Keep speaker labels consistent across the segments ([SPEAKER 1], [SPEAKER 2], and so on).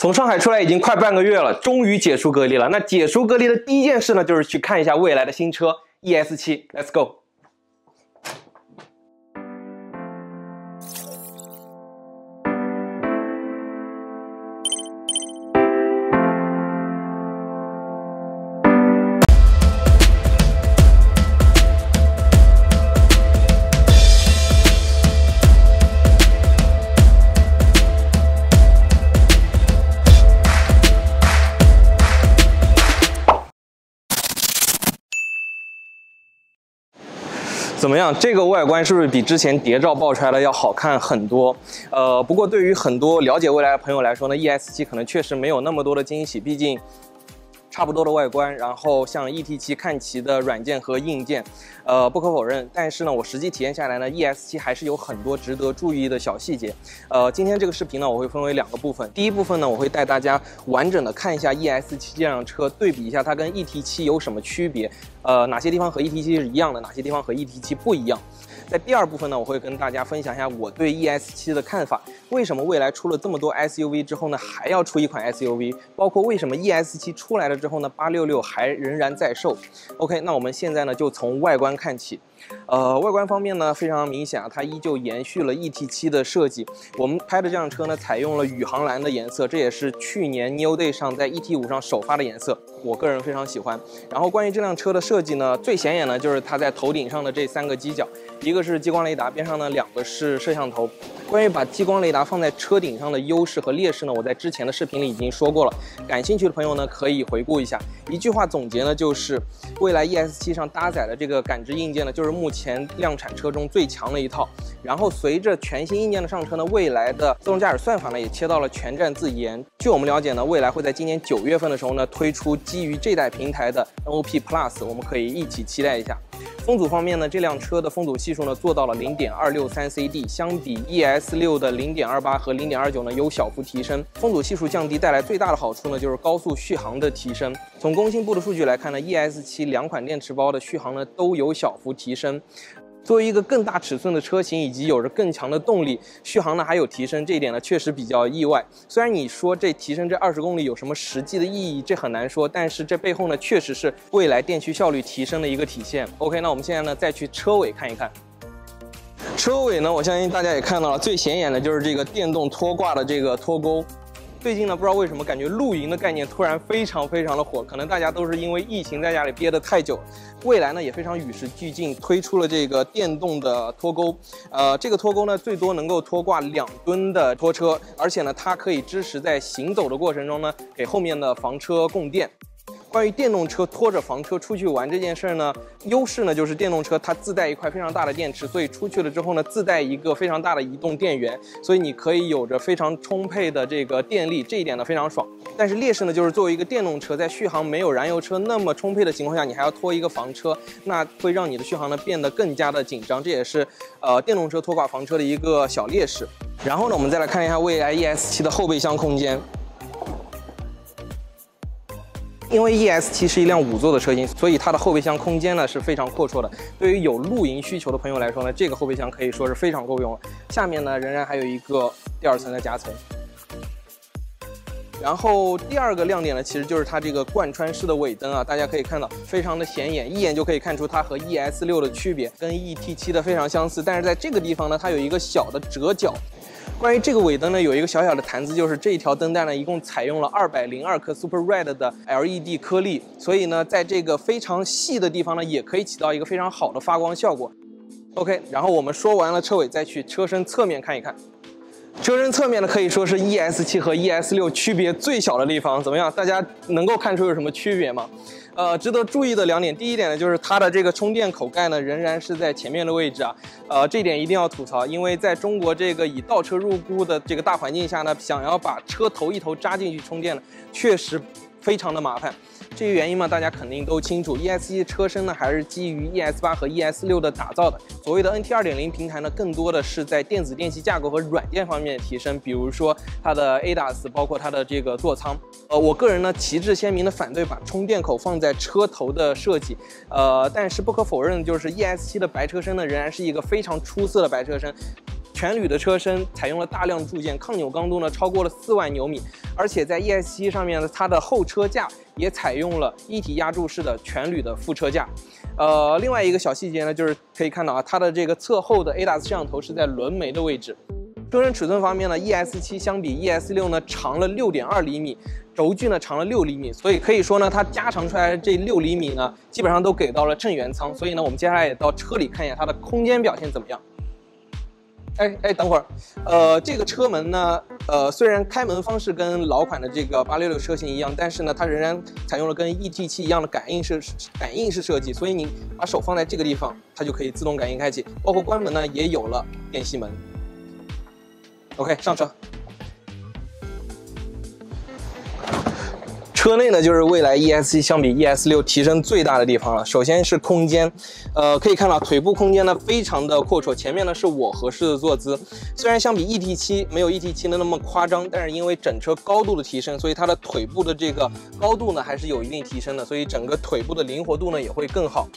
[SPEAKER 1] 从上海出来已经快半个月了，终于解除隔离了。那解除隔离的第一件事呢，就是去看一下蔚来的新车 ES7。Let's go。怎么样？这个外观是不是比之前谍照爆出来的要好看很多？不过对于很多了解蔚来的朋友来说呢 ，ES7 可能确实没有那么多的惊喜，毕竟差不多的外观，然后像 ET7 看齐的软件和硬件，不可否认。但是呢，我实际体验下来呢 ，ES7 还是有很多值得注意的小细节。今天这个视频呢，我会分为2个部分。第一部分呢，我会带大家完整的看一下 ES7 这辆车，对比一下它跟 ET7 有什么区别，哪些地方和 ET7 是一样的，哪些地方和 ET7 不一样。在第2部分呢，我会跟大家分享一下我对 ES7 的看法。为什么蔚来出了这么多 SUV 之后呢，还要出一款 SUV？ 包括为什么 ES7 出来了之后呢，866还仍然在售。OK， 那我们现在呢就从外观看起。外观方面呢，非常明显啊，它依旧延续了 ET7 的设计。我们拍的这辆车呢，采用了宇航蓝的颜色，这也是去年 New Day 上在 ET5 上首发的颜色，我个人非常喜欢。然后关于这辆车的设计呢，最显眼的就是它在头顶上的这3个犄角，一个是激光雷达，边上呢2个是摄像头。关于把激光雷达放在车顶上的优势和劣势呢，我在之前的视频里已经说过了，感兴趣的朋友呢可以回顾一下。一句话总结呢，就是蔚来 ES7 上搭载的这个感知硬件呢，就是目前量产车中最强的一套。然后随着全新硬件的上车呢，蔚来的自动驾驶算法呢也切到了全站自研。据我们了解呢，蔚来会在今年9月份的时候呢推出基于这代平台的 NOP Plus， 我们可以一起期待一下。风阻方面呢，这辆车的风阻系数呢做到了 0.263 CD， 相比 ES6 的 0.28 和 0.29 呢有小幅提升。风阻系数降低带来最大的好处呢就是高速续航的提升。从工信部的数据来看呢 ，ES7 2款电池包的续航呢都有小幅提升。作为一个更大尺寸的车型，以及有着更强的动力，续航呢还有提升，这一点呢确实比较意外。虽然你说这提升这20公里有什么实际的意义，这很难说，但是这背后呢确实是蔚来电驱效率提升的一个体现。OK， 那我们现在呢再去车尾看一看。车尾呢，我相信大家也看到了，最显眼的就是这个电动拖挂的这个拖钩。最近呢，不知道为什么感觉露营的概念突然非常的火，可能大家都是因为疫情在家里憋得太久了。蔚来呢也非常与时俱进，推出了这个电动的拖钩。这个拖钩呢最多能够拖挂2吨的拖车，而且呢它可以支持在行走的过程中呢给后面的房车供电。关于电动车拖着房车出去玩这件事儿呢，优势呢就是电动车它自带一块非常大的电池，所以出去了之后呢，自带一个非常大的移动电源，所以你可以有着非常充沛的这个电力，这一点呢非常爽。但是劣势呢就是作为一个电动车，在续航没有燃油车那么充沛的情况下，你还要拖一个房车，那会让你的续航呢变得更加的紧张，这也是电动车拖挂房车的一个小劣势。然后呢，我们再来看一下蔚来 ES7 的后备箱空间。因为 ES7 是一辆5座的车型，所以它的后备箱空间呢是非常阔绰的。对于有露营需求的朋友来说呢，这个后备箱可以说是非常够用了。下面呢仍然还有一个第2层的夹层。然后第2个亮点呢，其实就是它这个贯穿式的尾灯啊，大家可以看到非常的显眼，一眼就可以看出它和 ES6 的区别，跟 ET7 的非常相似。但是在这个地方呢，它有一个小的折角。关于这个尾灯呢，有一个小小的谈资，就是这一条灯带呢，一共采用了202颗 Super Red 的 LED 颗粒，所以呢，在这个非常细的地方呢，也可以起到一个非常好的发光效果。OK， 然后我们说完了车尾，再去车身侧面看一看。车身侧面呢，可以说是 ES7 和 ES6 区别最小的地方。怎么样？大家能够看出有什么区别吗？值得注意的2点，第一点呢，就是它的这个充电口盖呢，仍然是在前面的位置啊。这一点一定要吐槽，因为在中国这个以倒车入库的这个大环境下呢，想要把车头一头扎进去充电呢，确实非常的麻烦。这些原因嘛，大家肯定都清楚。ES7 车身呢，还是基于 ES8 和 ES6 的打造的。所谓的 NT 2.0 平台呢，更多的是在电子电器架构和软件方面的提升，比如说它的 ADAS， 包括它的这个座舱。我个人呢旗帜鲜明的反对把充电口放在车头的设计。但是不可否认的就是 ES7 的白车身呢，仍然是一个非常出色的白车身。全铝的车身采用了大量铸件，抗扭刚度呢超过了4万牛米，而且在 ES7 上面呢，它的后车架也采用了一体压铸式的全铝的副车架。另外一个小细节呢，就是可以看到啊，它的这个侧后的 ADAS 摄像头是在轮眉的位置。车身尺寸方面呢 ，ES7 相比 ES6 呢长了6.2厘米，轴距呢长了6厘米，所以可以说呢，它加长出来的这6厘米呢，基本上都给到了正原舱。所以呢，我们接下来也到车里看一下它的空间表现怎么样。等会儿，这个车门呢，虽然开门方式跟老款的这个866车型一样，但是呢，它仍然采用了跟 ET7 一样的感应式设计，所以你把手放在这个地方，它就可以自动感应开启，包括关门呢也有了电吸门。OK， 上车。车内呢，就是蔚来 ES7 相比 ES6 提升最大的地方了。首先是空间，可以看到腿部空间呢非常的阔绰，前面呢是我合适的坐姿。虽然相比 ET7 没有 ET7的那么夸张，但是因为整车高度的提升，所以它的腿部的这个高度呢还是有一定提升的，所以整个腿部的灵活度呢也会更好。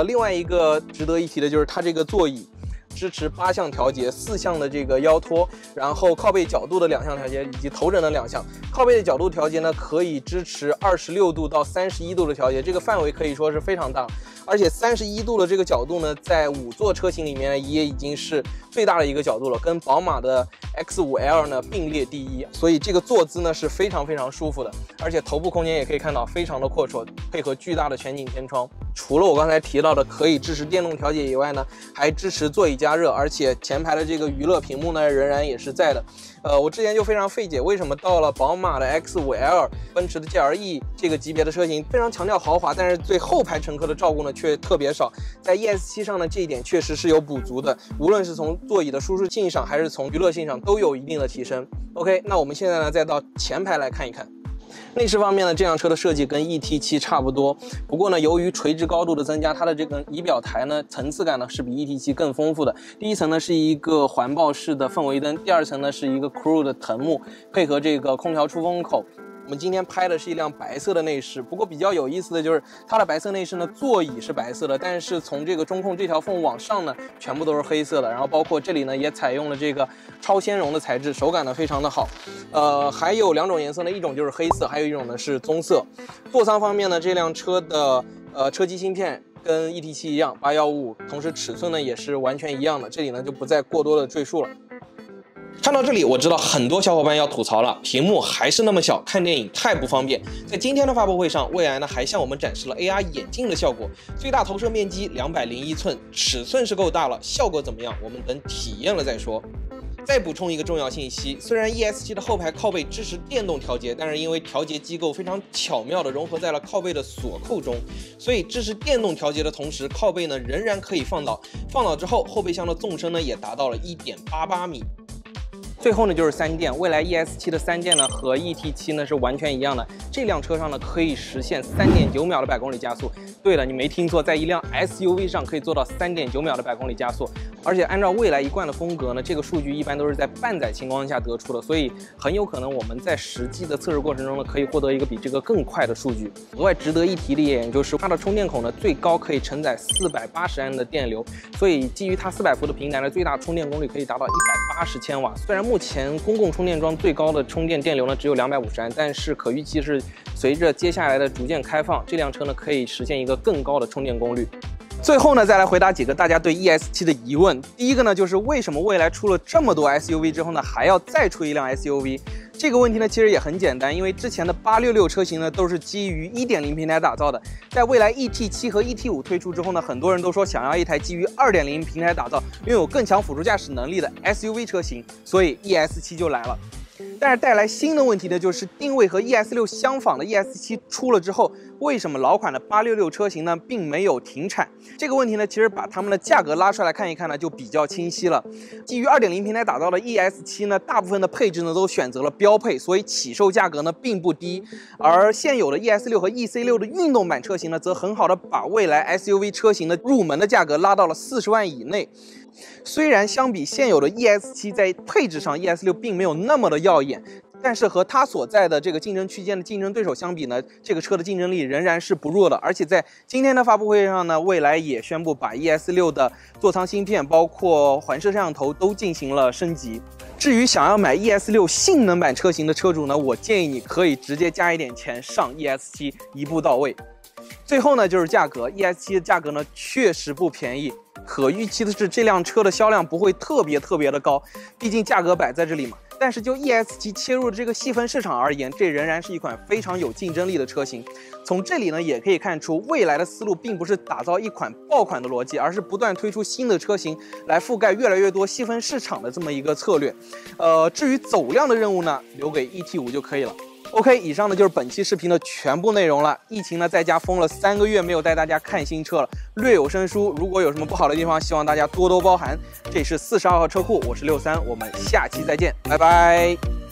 [SPEAKER 1] 另外一个值得一提的就是它这个座椅。支持8项调节，4项的这个腰托，然后靠背角度的2项调节，以及头枕的2项。靠背的角度调节呢，可以支持26度到31度的调节，这个范围可以说是非常大。而且31度的这个角度呢，在5座车型里面也已经是最大的一个角度了，跟宝马的 X5L 呢并列第1，所以这个坐姿呢是非常舒服的。而且头部空间也可以看到非常的阔绰，配合巨大的全景天窗。除了我刚才提到的可以支持电动调节以外呢，还支持座椅加热，而且前排的这个娱乐屏幕呢仍然也是在的。我之前就非常费解，为什么到了宝马的 X5L、奔驰的 GLE 这个级别的车型非常强调豪华，但是对后排乘客的照顾呢却特别少。在 ES7 上呢，这一点确实是有补足的，无论是从座椅的舒适性上，还是从娱乐性上，都有一定的提升。OK， 那我们现在呢再到前排来看一看。内饰方面呢，这辆车的设计跟 ET7 差不多，不过呢，由于垂直高度的增加，它的这个仪表台呢，层次感呢是比 ET7 更丰富的。第一层呢是一个环抱式的氛围灯，第二层呢是一个 Crew 的藤幕，配合这个空调出风口。我们今天拍的是一辆白色的内饰，不过比较有意思的就是它的白色内饰呢，座椅是白色的，但是从这个中控这条缝往上呢，全部都是黑色的。然后包括这里呢，也采用了这个超纤绒的材质，手感呢非常的好。还有2种颜色呢，一种就是黑色，还有一种呢是棕色。座舱方面呢，这辆车的车机芯片跟 ET7 一样815，同时尺寸呢也是完全一样的，这里呢就不再过多的赘述了。看到这里，我知道很多小伙伴要吐槽了，屏幕还是那么小，看电影太不方便。在今天的发布会上，蔚来呢还向我们展示了 AR 眼镜的效果，最大投射面积201寸，尺寸是够大了，效果怎么样？我们等体验了再说。再补充一个重要信息，虽然 ES7 的后排靠背支持电动调节，但是因为调节机构非常巧妙地融合在了靠背的锁扣中，所以支持电动调节的同时，靠背呢仍然可以放倒。放倒之后，后备箱的纵深呢也达到了1.88米。最后呢就是3电，蔚来 ES7 的3电呢和 ET7 呢是完全一样的，这辆车上呢可以实现3.9秒的100公里加速。对了，你没听错，在一辆 SUV 上可以做到3.9秒的100公里加速，而且按照蔚来一贯的风格呢，这个数据一般都是在半载情况下得出的，所以很有可能我们在实际的测试过程中呢，可以获得一个比这个更快的数据。额外值得一提的一点就是它的充电口呢，最高可以承载480安的电流，所以基于它400伏的平台呢，最大充电功率可以达到180千瓦。虽然目前公共充电桩最高的充电电流呢只有250安，但是可预期是随着接下来的逐渐开放，这辆车呢可以实现一个更高的充电功率。最后呢，再来回答几个大家对 ES7 的疑问。第一个呢，就是为什么蔚来出了这么多 SUV 之后呢，还要再出一辆 SUV？ 这个问题呢，其实也很简单，因为之前的866车型呢都是基于 1.0 平台打造的，在蔚来 ET7 和 ET5 推出之后呢，很多人都说想要一台基于 2.0 平台打造、拥有更强辅助驾驶能力的 SUV 车型，所以 ES7 就来了。但是带来新的问题呢，就是定位和 ES6 相仿的 ES7 出了之后，为什么老款的866车型呢并没有停产？这个问题呢，其实把它们的价格拉出来看一看呢，就比较清晰了。基于 2.0 平台打造的 ES7 呢，大部分的配置呢都选择了标配，所以起售价格呢并不低。而现有的 ES6 和 EC6 的运动版车型呢，则很好的把蔚来 SUV 车型的入门的价格拉到了40万以内。虽然相比现有的 ES7 在配置上 ES6 并没有那么的耀眼，但是和它所在的这个竞争区间的竞争对手相比呢，这个车的竞争力仍然是不弱的。而且在今天的发布会上呢，蔚来也宣布把 ES6的座舱芯片，包括环摄摄像头都进行了升级。至于想要买 ES6 性能版车型的车主呢，我建议你可以直接加一点钱上 ES7，一步到位。最后呢，就是价格 ，ES7 的价格呢确实不便宜。可预期的是，这辆车的销量不会特别的高，毕竟价格摆在这里嘛。但是就 ES7 切入的这个细分市场而言，这仍然是一款非常有竞争力的车型。从这里呢，也可以看出蔚来的思路并不是打造一款爆款的逻辑，而是不断推出新的车型来覆盖越来越多细分市场的这么一个策略。至于走量的任务呢，留给 ET5 就可以了。OK， 以上呢就是本期视频的全部内容了。疫情呢在家封了3个月，没有带大家看新车了，略有生疏。如果有什么不好的地方，希望大家多多包涵。这里是42号车库，我是63，我们下期再见，拜拜。